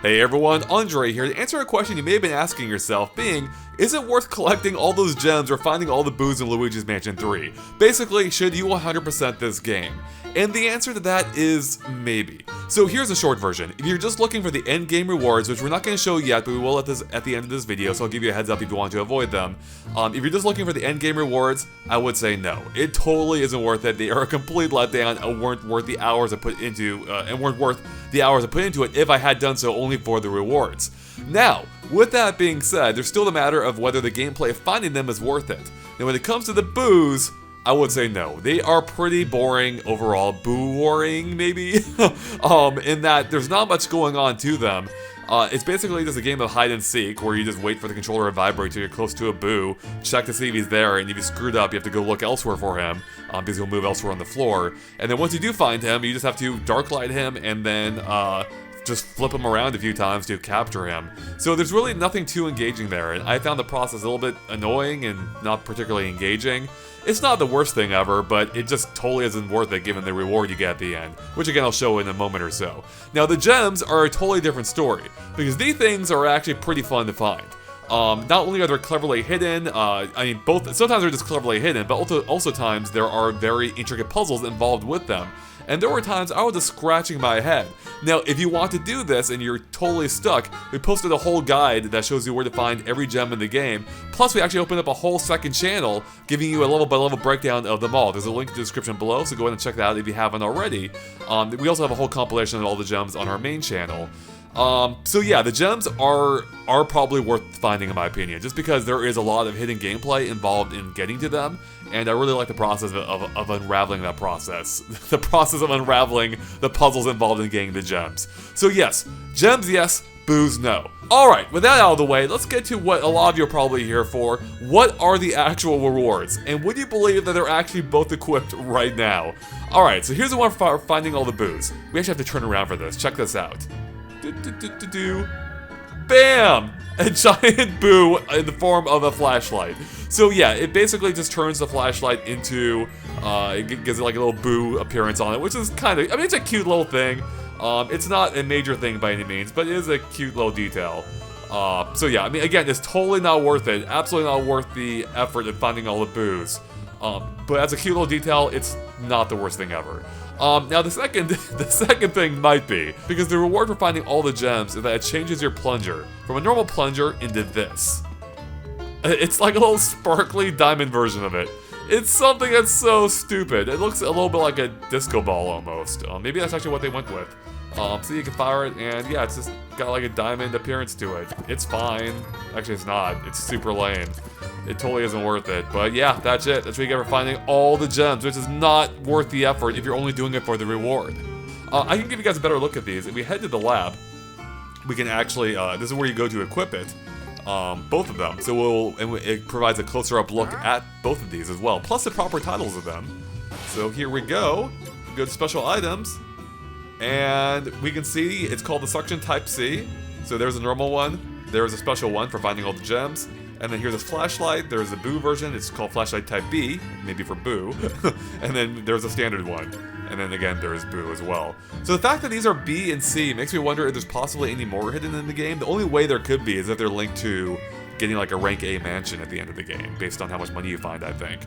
Hey everyone, Andre here to answer a question you may have been asking yourself being, is it worth collecting all those gems or finding all the boos in Luigi's Mansion 3? Basically, should you 100% this game? And the answer to that is maybe. So here's a short version. If you're just looking for the end game rewards, which we're not going to show yet, but we will at the end of this video, so I'll give you a heads up if you want to avoid them. If you're just looking for the end game rewards, I would say no. It totally isn't worth it. They are a complete letdown and weren't worth the hours I put into it if I had done so only for the rewards. Now, with that being said, there's still the matter of whether the gameplay of finding them is worth it. Now when it comes to the boos, I would say no. They are pretty boring overall, boo-waring maybe, in that there's not much going on to them. It's basically just a game of hide and seek where you just wait for the controller to vibrate till you're close to a boo, check to see if he's there, and if he's screwed up, you have to go look elsewhere for him, because he'll move elsewhere on the floor. And then once you do find him, you just have to dark light him and then just flip him around a few times to capture him. So there's really nothing too engaging there, and I found the process a little bit annoying and not particularly engaging. It's not the worst thing ever, but it just totally isn't worth it given the reward you get at the end, which again I'll show in a moment or so. Now the gems are a totally different story, because these things are actually pretty fun to find. Not only are they cleverly hidden, sometimes they're just cleverly hidden, but also times there are very intricate puzzles involved with them. And there were times I was just scratching my head. Now, if you want to do this and you're totally stuck, we posted a whole guide that shows you where to find every gem in the game. Plus, we actually opened up a whole second channel giving you a level-by-level breakdown of them all. There's a link in the description below, so go ahead and check that out if you haven't already. We also have a whole compilation of all the gems on our main channel. So yeah, the gems are probably worth finding in my opinion, just because there is a lot of hidden gameplay involved in getting to them, and I really like the process of unraveling that process. The process of unraveling the puzzles involved in getting the gems. So yes, gems yes, boos no. Alright, with that out of the way, let's get to what a lot of you are probably here for. What are the actual rewards? And would you believe that they're actually both equipped right now? Alright, so here's the one for finding all the boos. We actually have to turn around for this, check this out. Bam! A giant boo in the form of a flashlight. So yeah, it basically just turns the flashlight into, it gives it like a little boo appearance on it, which is kind of, I mean, it's a cute little thing. It's not a major thing by any means, but it is a cute little detail. So yeah, I mean, again, it's totally not worth it. Absolutely not worth the effort in finding all the boos. But as a cute little detail, it's not the worst thing ever. Now the second thing might be, because the reward for finding all the gems is that it changes your plunger from a normal plunger into this. It's like a little sparkly diamond version of it. It's something that's so stupid. It looks a little bit like a disco ball almost. Maybe that's actually what they went with. So you can fire it, and yeah, it's just got like a diamond appearance to it. It's fine. Actually, it's not. It's super lame. It totally isn't worth it. But yeah, that's it. That's what you get for finding all the gems, which is not worth the effort if you're only doing it for the reward. I can give you guys a better look at these. If we head to the lab, we can actually, this is where you go to equip it. Both of them. So it provides a closer up look at both of these as well, plus the proper titles of them. So here we go. We go to special items, and we can see it's called the Suction Type C. So there's a normal one, there's a special one for finding all the gems, and then here's a flashlight, there's a boo version, it's called Flashlight Type B, maybe for boo, and then there's a standard one, and then again there is boo as well. So the fact that these are B and C makes me wonder if there's possibly any more hidden in the game. The only way there could be is if they're linked to getting like a rank A mansion at the end of the game, based on how much money you find, I think.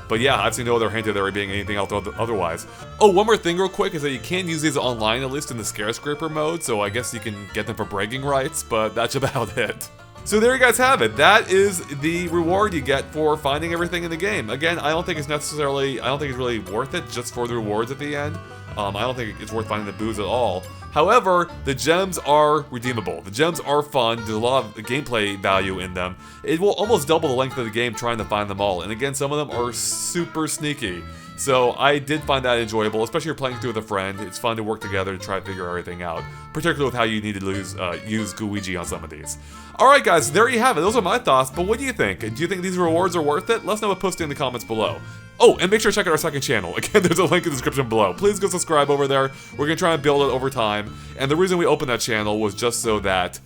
But yeah, I've seen no other hint of there being anything else otherwise. Oh, one more thing real quick is that you can use these online, at least in the Scare-Scraper mode, so I guess you can get them for bragging rights, but that's about it. So there you guys have it. That is the reward you get for finding everything in the game. Again, I don't think it's really worth it just for the rewards at the end. I don't think it's worth finding the boos at all. However, the gems are redeemable. The gems are fun. There's a lot of gameplay value in them. It will almost double the length of the game trying to find them all. And again, some of them are super sneaky. So I did find that enjoyable, especially if you're playing through with a friend. It's fun to work together to try to figure everything out, particularly with how you need to use Luigi on some of these. Alright guys, there you have it. Those are my thoughts, but what do you think? Do you think these rewards are worth it? Let us know by posting in the comments below. Oh, and make sure to check out our second channel. Again, there's a link in the description below. Please go subscribe over there. We're going to try and build it over time. And the reason we opened that channel was just so that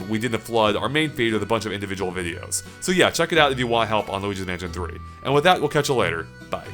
we didn't flood our main feed with a bunch of individual videos. So yeah, check it out if you want help on Luigi's Mansion 3. And with that, we'll catch you later. Bye.